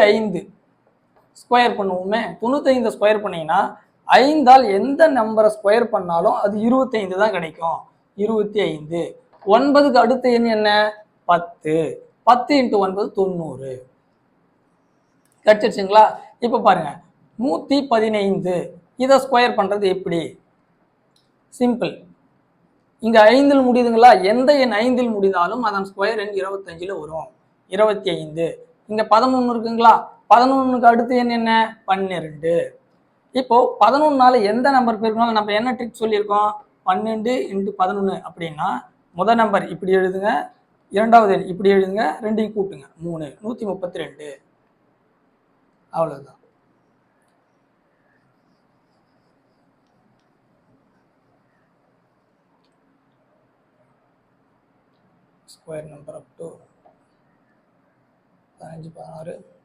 5 square பண்ணுவோமே, 95 square பண்ணீங்கன்னா 5ஆல் எந்த நம்பரை ஸ்கொயர் பண்ணாலும் அது 25 தான் கிடைக்கும். 25. 9க்கு அடுத்த எண் என்ன? 10. 10 × 9 90. கிடைச்சிருச்சுங்களா? இப்போ பாருங்க 115 இதை ஸ்கொயர் பண்றது எப்படி? சிம்பிள். இங்க 5ல் முடியுதுங்களா? எந்த எண் 5ல் முடிந்தாலும் அதன் ஸ்கொயர் எண் 25ல வரும். 25. இங்க 11 இருக்குங்களா? 11க்கு அடுத்த எண் என்ன? 12. இப்போ 11னால எந்த நம்பர் பெருக்கணும்? நம்ம என்ன ட்ரிக் சொல்லியிருக்கோம்? 12 × 11 அப்படின்னா முதல் நம்பர் இப்படி எழுதுங்க, இரண்டாவது எண் இப்படி எழுதுங்க, ரெண்டையும் கூட்டுங்க 3. 132. அவ்வளவுதான். Square number up to 15 16